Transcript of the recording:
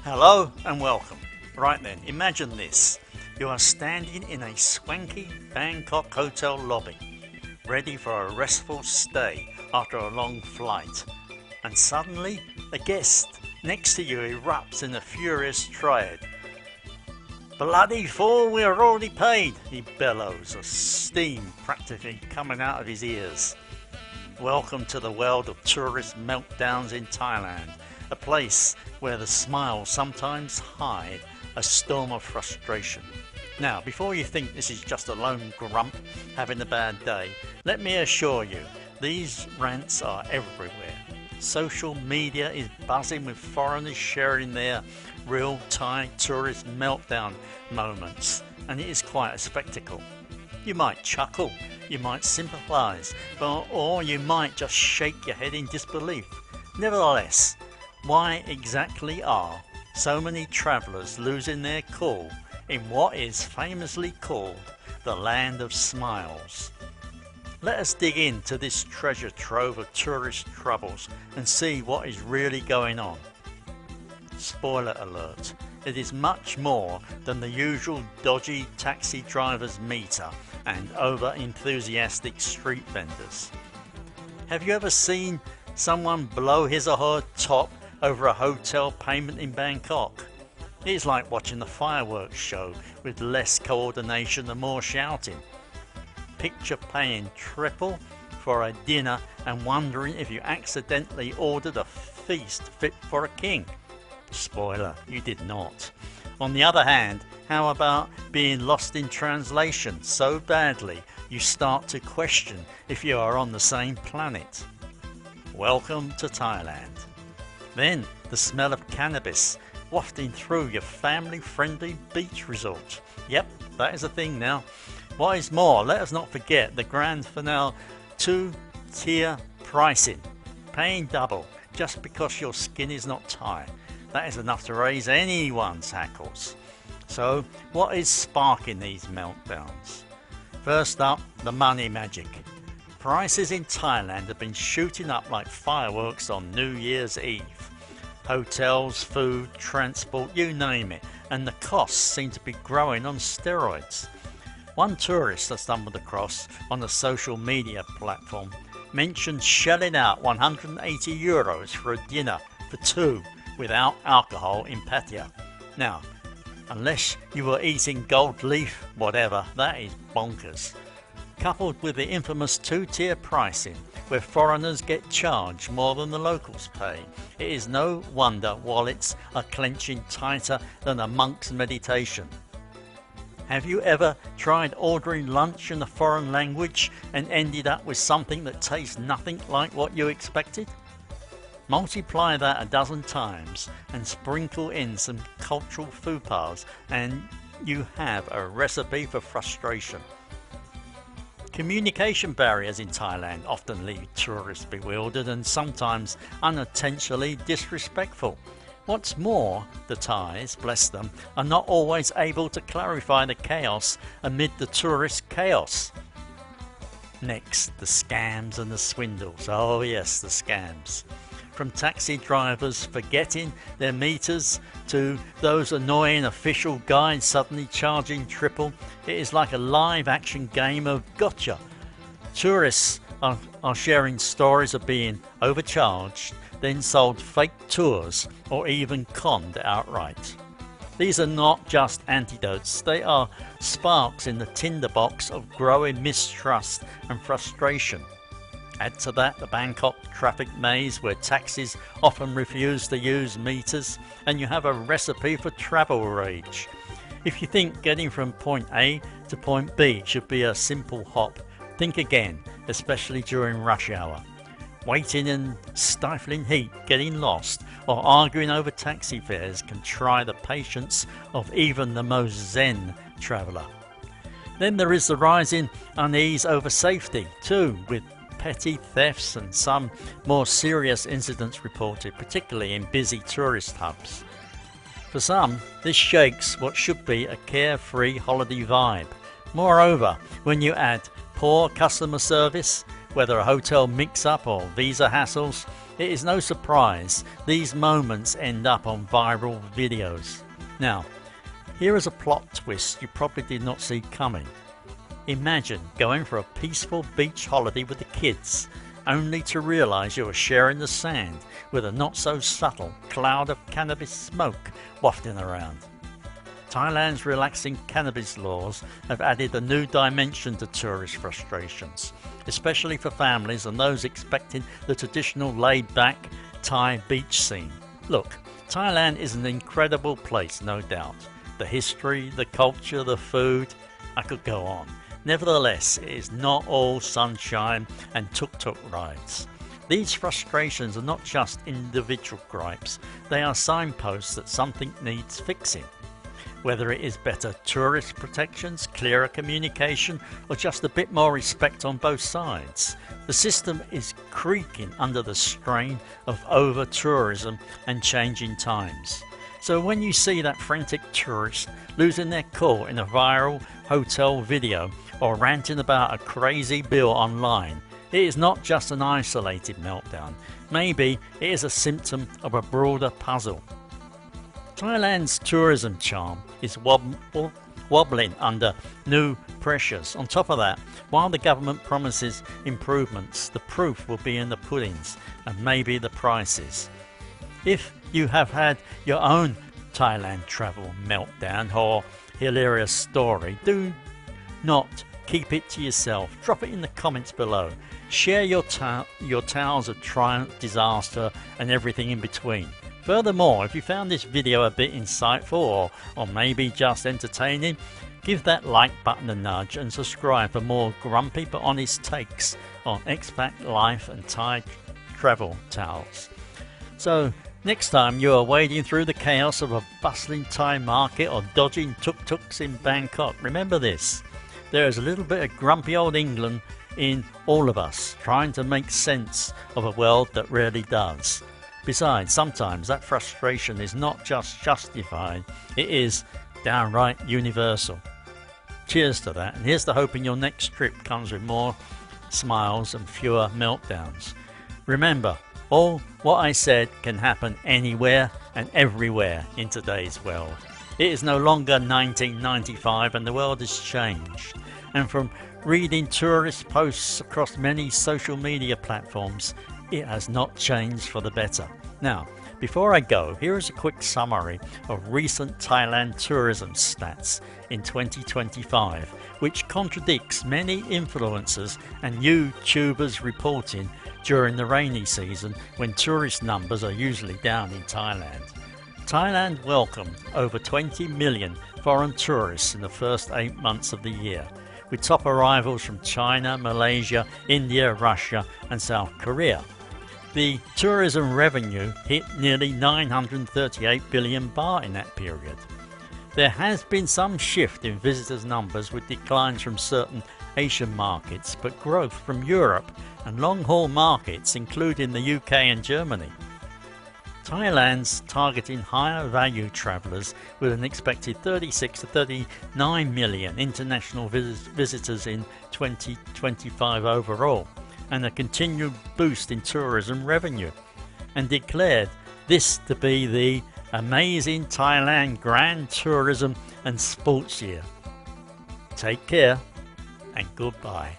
Hello and welcome. Right then, imagine this. You are standing in a swanky Bangkok hotel lobby, ready for a restful stay after a long flight. And suddenly, a guest next to you erupts in a furious tirade. "Bloody fool, we are already paid," he bellows, a steam practically coming out of his ears. Welcome to the world of tourist meltdowns in Thailand, a place where the smiles sometimes hide a storm of frustration. Now, before you think this is just a lone grump having a bad day, let me assure you, these rants are everywhere. Social media is buzzing with foreigners sharing their real Thai tourist meltdown moments, and it is quite a spectacle. You might chuckle, you might sympathise, or you might just shake your head in disbelief. Nevertheless, why exactly are so many travellers losing their cool in what is famously called the land of smiles? Let us dig into this treasure trove of tourist troubles and see what is really going on. Spoiler alert, it is much more than the usual dodgy taxi driver's meter and over-enthusiastic street vendors. Have you ever seen someone blow his or her top over a hotel payment in Bangkok? It is like watching a fireworks show with less coordination and more shouting. Picture paying triple for a dinner and wondering if you accidentally ordered a feast fit for a king. Spoiler, you did not. On the other hand, how about being lost in translation so badly you start to question if you are on the same planet? Welcome to Thailand. Then the smell of cannabis wafting through your family-friendly beach resort. Yep, that is a thing now. What is more, let us not forget the grand finale two-tier pricing. Paying double just because your skin is not Thai. That is enough to raise anyone's hackles. So, what is sparking these meltdowns? First up, the money magic. Prices in Thailand have been shooting up like fireworks on New Year's Eve. Hotels, food, transport, you name it, and the costs seem to be growing on steroids. One tourist I stumbled across on a social media platform mentioned shelling out €180 for a dinner for two without alcohol in Pattaya. Now, unless you were eating gold leaf, whatever, that is bonkers. Coupled with the infamous two-tier pricing, where foreigners get charged more than the locals pay, it is no wonder wallets are clenching tighter than a monk's meditation. Have you ever tried ordering lunch in a foreign language and ended up with something that tastes nothing like what you expected? Multiply that a dozen times and sprinkle in some cultural faux pas and you have a recipe for frustration. Communication barriers in Thailand often leave tourists bewildered and sometimes unintentionally disrespectful. What's more, the Thais, bless them, are not always able to clarify the chaos amid the tourist chaos. Next, the scams and the swindles. Oh yes, the scams. From taxi drivers forgetting their meters to those annoying official guides suddenly charging triple, it is like a live action game of gotcha. Tourists are sharing stories of being overcharged, then sold fake tours or even conned outright. These are not just antidotes, they are sparks in the tinderbox of growing mistrust and frustration. Add to that the Bangkok traffic maze where taxis often refuse to use meters and you have a recipe for travel rage. If you think getting from point A to point B should be a simple hop, think again, especially during rush hour. Waiting in stifling heat, getting lost, or arguing over taxi fares can try the patience of even the most zen traveller. Then there is the rising unease over safety too, with petty thefts and some more serious incidents reported, particularly in busy tourist hubs. For some, this shakes what should be a carefree holiday vibe. Moreover, when you add poor customer service, whether a hotel mix-up or visa hassles, It is no surprise these moments end up on viral videos. Now, here is a plot twist you probably did not see coming. Imagine going for a peaceful beach holiday with the kids, only to realise you are sharing the sand with a not so subtle cloud of cannabis smoke wafting around. Thailand's relaxing cannabis laws have added a new dimension to tourist frustrations, especially for families and those expecting the traditional laid-back Thai beach scene. Look, Thailand is an incredible place, no doubt. The history, the culture, the food, I could go on. Nevertheless, it is not all sunshine and tuk-tuk rides. These frustrations are not just individual gripes, they are signposts that something needs fixing. Whether it is better tourist protections, clearer communication, or just a bit more respect on both sides, the system is creaking under the strain of over-tourism and changing times. So when you see that frantic tourist losing their cool in a viral hotel video or ranting about a crazy bill online, it is not just an isolated meltdown. Maybe it is a symptom of a broader puzzle. Thailand's tourism charm is wobbling under new pressures. On top of that, while the government promises improvements, the proof will be in the puddings and maybe the prices. If you have had your own Thailand travel meltdown or hilarious story, do not keep it to yourself. Drop it in the comments below. Share your tales of triumph, disaster and everything in between. Furthermore, if you found this video a bit insightful or maybe just entertaining, give that like button a nudge and subscribe for more grumpy but honest takes on expat life and Thai travel tales. So next time you are wading through the chaos of a bustling Thai market or dodging tuk-tuks in Bangkok, remember this: there is a little bit of grumpy old England in all of us, trying to make sense of a world that rarely does. Besides, sometimes that frustration is not just justified, it is downright universal. Cheers to that, and here's to hoping your next trip comes with more smiles and fewer meltdowns. Remember, all what I said can happen anywhere and everywhere in today's world. It is no longer 1995 and the world has changed. And from reading tourist posts across many social media platforms, it has not changed for the better. Now, before I go, here is a quick summary of recent Thailand tourism stats in 2025, which contradicts many influencers and YouTubers reporting during the rainy season when tourist numbers are usually down in Thailand. Thailand welcomed over 20 million foreign tourists in the first 8 months of the year, with top arrivals from China, Malaysia, India, Russia and South Korea. The tourism revenue hit nearly 938 billion baht in that period. There has been some shift in visitors' numbers with declines from certain Asian markets, but growth from Europe and long-haul markets including the UK and Germany. Thailand's targeting higher value travellers with an expected 36 to 39 million international visitors in 2025 overall, and a continued boost in tourism revenue, and declared this to be the amazing Thailand grand tourism and sports year. Take care and goodbye.